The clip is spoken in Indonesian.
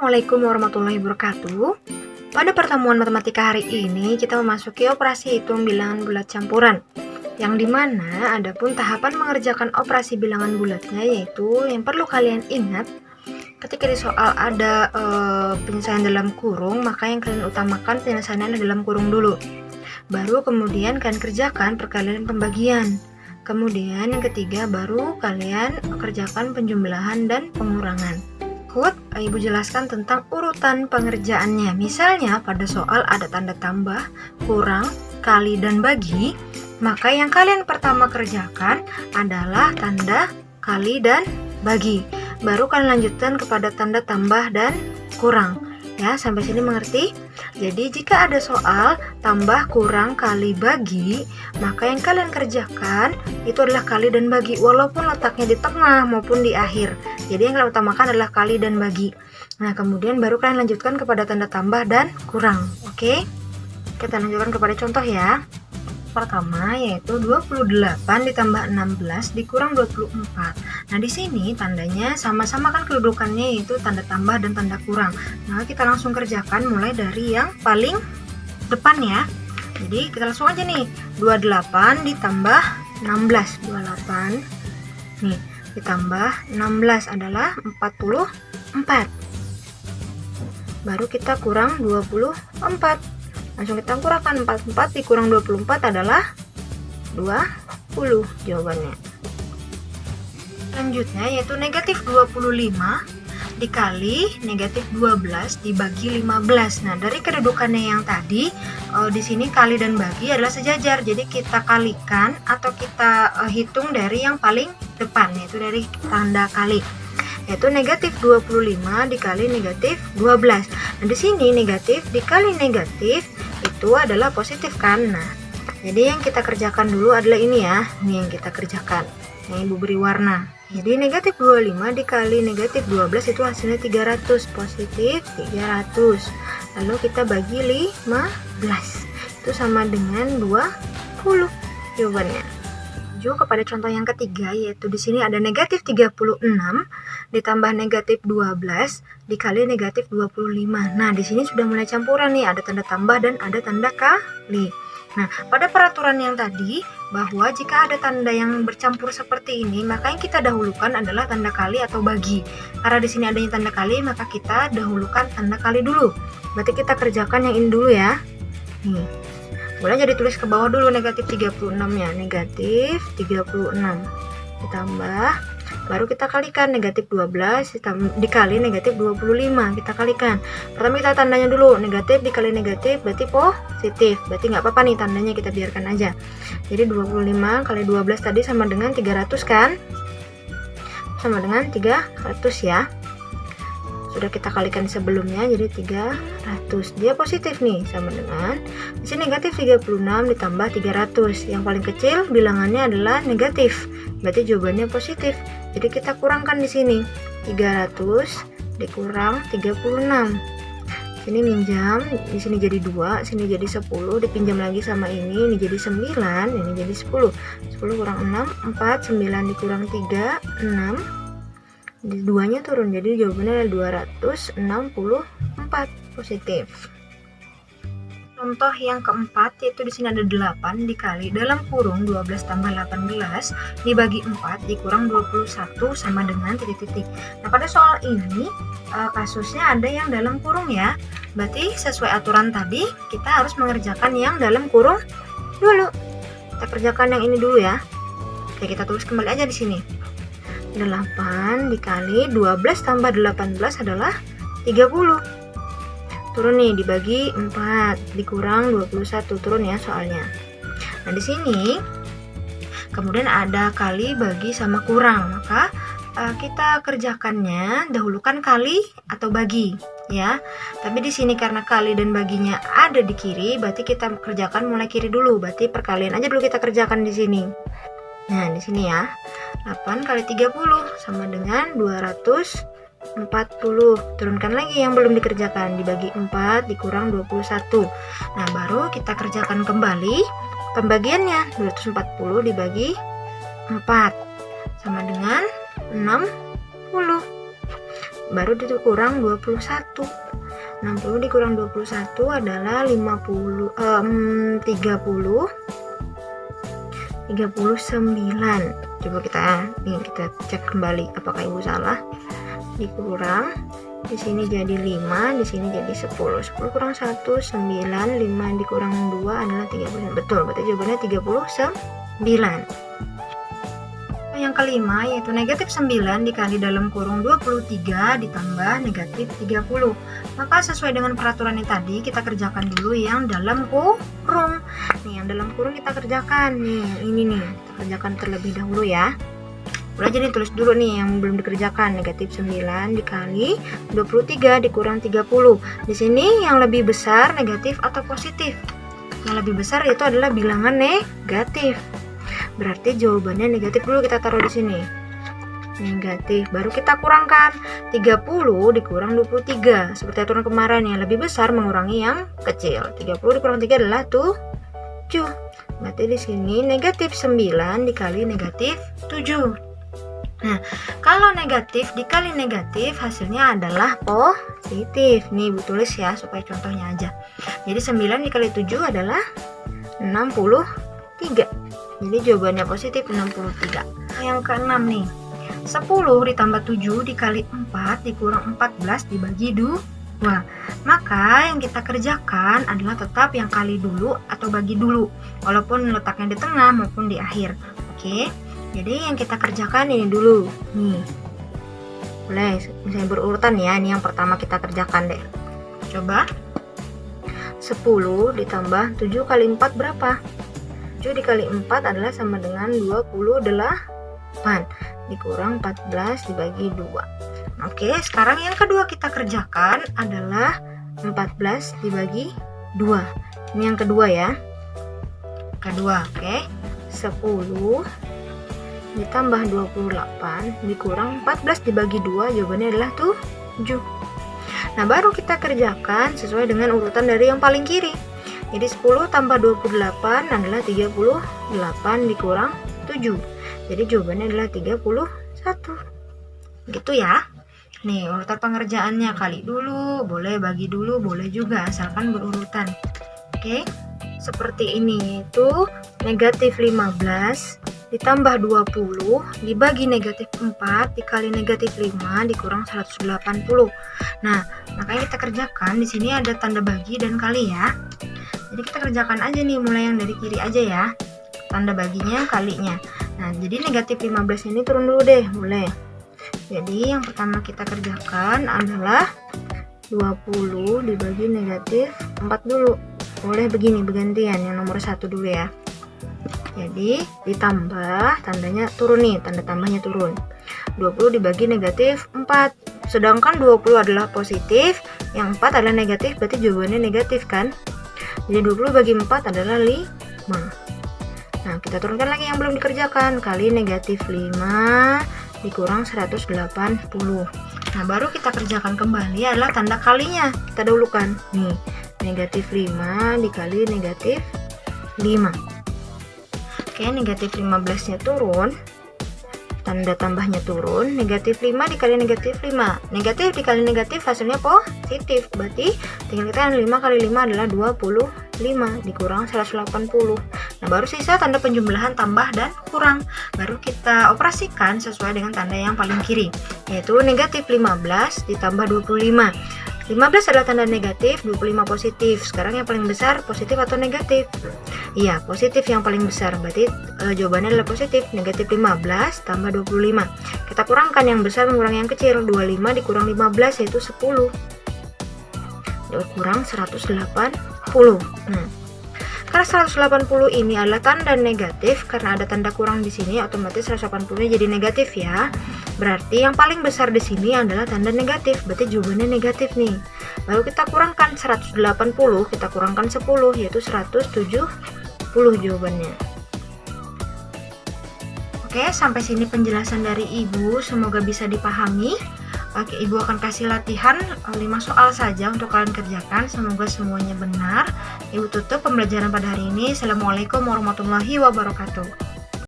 Assalamualaikum warahmatullahi wabarakatuh. Pada pertemuan matematika hari ini kita memasuki operasi hitung bilangan bulat campuran, yang dimana ada pun tahapan mengerjakan operasi bilangan bulatnya, yaitu yang perlu kalian ingat ketika di soal ada penyelesaian dalam kurung, maka yang kalian utamakan penyelesaiannya dalam kurung dulu, baru kemudian kalian kerjakan perkalian pembagian. Kemudian yang ketiga baru kalian kerjakan penjumlahan dan pengurangan. Ibu jelaskan tentang urutan pengerjaannya. Misalnya pada soal ada tanda tambah, kurang, kali, dan bagi, maka yang kalian pertama kerjakan adalah tanda kali dan bagi. Baru kalian lanjutkan kepada tanda tambah dan kurang. Ya, sampai sini mengerti? Jadi jika ada soal tambah, kurang, kali, bagi, maka yang kalian kerjakan itu adalah kali dan bagi, walaupun letaknya di tengah maupun di akhir. Jadi yang kalian utamakan adalah kali dan bagi. Nah, kemudian baru kalian lanjutkan kepada tanda tambah dan kurang. Oke? Kita lanjutkan kepada contoh ya. Pertama yaitu 28 ditambah 16 dikurang 24. Nah, di sini tandanya sama-sama kan kedudukannya, yaitu tanda tambah dan tanda kurang. Nah, kita langsung kerjakan mulai dari yang paling depan ya. Jadi kita langsung aja nih. 28 ditambah 16. 28 nih ditambah 16 adalah 44. Baru kita kurang 24. Langsung kita kurangkan, 44 dikurang 24 adalah 20 jawabannya. Selanjutnya yaitu negatif 25 dikali negatif 12 dibagi 15. Nah, dari kedudukannya yang tadi, di sini kali dan bagi adalah sejajar. Jadi kita kalikan atau kita hitung dari yang paling depan, yaitu dari tanda kali. Yaitu negatif 25 dikali negatif 12. Nah, di sini negatif dikali negatif itu adalah positif kan. Nah, jadi yang kita kerjakan dulu adalah ini ya. Ini yang kita kerjakan. Yang Ibu beri warna. Jadi negatif 25 dikali negatif 12 itu hasilnya 300. Positif 300. Lalu kita bagi 15. Itu sama dengan 20 jawabannya. Kepada contoh yang ketiga, yaitu di sini ada negatif 36 ditambah negatif 12 dikali negatif 25. Nah, di sini sudah mulai campuran nih, ada tanda tambah dan ada tanda kali. Nah, pada peraturan yang tadi bahwa jika ada tanda yang bercampur seperti ini, maka yang kita dahulukan adalah tanda kali atau bagi. Karena di sini adanya tanda kali, maka kita dahulukan tanda kali dulu. Berarti kita kerjakan yang ini dulu ya. Nih. Boleh jadi tulis ke bawah dulu negatif 36 nya. Negatif 36 ditambah, baru kita kalikan negatif 12 dikali negatif 25. Kita kalikan. Pertama kita tandanya dulu, negatif dikali negatif berarti positif. Berarti nggak apa-apa nih tandanya, kita biarkan aja. Jadi 25 kali 12 tadi sama dengan 300 kan? Sama dengan 300 ya. Sudah kita kalikan sebelumnya, jadi 300. Dia positif nih, sama dengan di sini negatif 36 ditambah 300. Yang paling kecil bilangannya adalah negatif. Berarti jawabannya positif. Jadi kita kurangkan di sini. 300 dikurang 36. Sini minjam, di sini jadi 2, sini jadi 10, dipinjam lagi sama ini jadi 9, ini jadi 10. 10 kurang 6, 4, 9 dikurang 3, 6. Duanya turun, jadi jawabannya adalah 264 positif. Contoh yang keempat yaitu di sini ada 8 dikali dalam kurung 12 tambah 18 dibagi 4 dikurang 21 sama dengan titik-titik. Nah, pada soal ini kasusnya ada yang dalam kurung ya. Berarti sesuai aturan tadi kita harus mengerjakan yang dalam kurung dulu. Kita kerjakan yang ini dulu ya. Oke, kita tulis kembali aja di sini. 8 dikali 12 tambah 18 adalah 30. Turun nih, dibagi 4 dikurang 21, turun ya soalnya. Nah, di sini kemudian ada kali, bagi sama kurang. Maka kita kerjakannya dahulukan kali atau bagi ya. Tapi di sini karena kali dan baginya ada di kiri, berarti kita kerjakan mulai kiri dulu. Berarti perkalian aja dulu kita kerjakan di sini. Nah, di sini ya. 8 kali 30 sama dengan 240. Turunkan lagi yang belum dikerjakan, dibagi 4 dikurang 21. Nah, baru kita kerjakan kembali pembagiannya. 240 dibagi 4 sama dengan 60. baru dikurang 21. 60 dikurang 21 adalah 39. Coba kita cek kembali apakah ibu salah. Dikurang, di sini jadi 5, di sini jadi 10. 10 kurang 1 9, 5 dikurang 2 adalah 30. Betul, berarti jawabannya 39. Yang kelima yaitu negatif 9 dikali dalam kurung 23 ditambah negatif 30. Maka sesuai dengan peraturan yang tadi, kita kerjakan dulu yang dalam kurung. Nih, yang dalam kurung kita kerjakan. Nih, ini nih, kita kerjakan terlebih dahulu ya. Udah, jadi tulis dulu nih yang belum dikerjakan. Negatif 9 dikali 23 dikurang 30. Di sini yang lebih besar negatif atau positif? Yang lebih besar itu adalah bilangan negatif. Berarti jawabannya negatif dulu kita taruh di sini. Negatif, baru kita kurangkan. 30 dikurang 23. Seperti aturan kemarin, yang lebih besar mengurangi yang kecil. 30 dikurang 3 adalah 7. Berarti di sini negatif 9 dikali negatif 7. Nah, kalau negatif dikali negatif hasilnya adalah positif. Nih, ibu tulis ya supaya contohnya aja. Jadi 9 dikali 7 adalah 63. Jadi jawabannya positif 63. Yang keenam nih, 10 ditambah 7 dikali 4 dikurang 14 dibagi 2. Maka yang kita kerjakan adalah tetap yang kali dulu atau bagi dulu, walaupun letaknya di tengah maupun di akhir. Oke, jadi yang kita kerjakan ini dulu. Nih, boleh misalnya berurutan ya. Ini yang pertama kita kerjakan deh. Coba 10 ditambah 7 kali 4 berapa? 7 dikali 4 adalah sama dengan 28 dikurang 14 dibagi 2. Oke, sekarang yang kedua kita kerjakan adalah 14 dibagi 2. Ini yang kedua ya. Kedua, oke. 10 ditambah 28 dikurang 14 dibagi 2, jawabannya adalah 7. Nah, baru kita kerjakan sesuai dengan urutan dari yang paling kiri. Jadi 10 tambah 28 adalah 38 dikurang 7. Jadi jawabannya adalah 31. Gitu ya. Nih, urutan pengerjaannya kali dulu, boleh bagi dulu, boleh juga, asalkan berurutan. Oke. Seperti ini, itu negatif 15 ditambah 20 dibagi negatif 4 dikali negatif 5 dikurang 180. Nah, makanya kita kerjakan di sini ada tanda bagi dan kali ya. Jadi kita kerjakan aja nih, mulai yang dari kiri aja ya. Tanda baginya kalinya. Nah, jadi negatif 15 ini turun dulu deh, boleh. Jadi yang pertama kita kerjakan adalah 20 dibagi negatif 4 dulu. Boleh begini, bergantian, yang nomor 1 dulu ya. Jadi ditambah, tandanya turun nih, tanda tambahnya turun. 20 dibagi negatif 4. Sedangkan 20 adalah positif, yang 4 adalah negatif, berarti jawabannya negatif kan? Jadi 20 bagi 4 adalah 5. Nah, kita turunkan lagi yang belum dikerjakan. Kali negatif 5 dikurang 180. Nah, baru kita kerjakan kembali adalah tanda kalinya. Kita dahulukan. Nih, negatif 5 dikali negatif 5. Oke, negatif 15 nya turun, tanda tambahnya turun. Negatif 5 dikali negatif 5, negatif dikali negatif hasilnya positif, berarti tinggal kita 5 kali 5 adalah 25 dikurang 180. Nah, baru sisa tanda penjumlahan tambah dan kurang, baru kita operasikan sesuai dengan tanda yang paling kiri, yaitu negatif 15 ditambah 25. 15 adalah tanda negatif, 25 positif. Sekarang yang paling besar positif atau negatif? Iya, positif yang paling besar. Berarti jawabannya adalah positif. Negatif 15 tambah 25. Kita kurangkan yang besar mengurangi yang kecil. 25 dikurang 15 yaitu 10. Kurang 180. Karena 180 ini adalah tanda negatif, karena ada tanda kurang di sini, otomatis 180 jadi negatif ya. Berarti yang paling besar di sini adalah tanda negatif, berarti jawabannya negatif nih. Lalu kita kurangkan 180, kita kurangkan 10, yaitu 170 jawabannya. Oke, sampai sini penjelasan dari Ibu, semoga bisa dipahami. Oke, Ibu akan kasih latihan 5 soal saja untuk kalian kerjakan. Semoga semuanya benar. Ibu tutup pembelajaran pada hari ini. Assalamualaikum warahmatullahi wabarakatuh.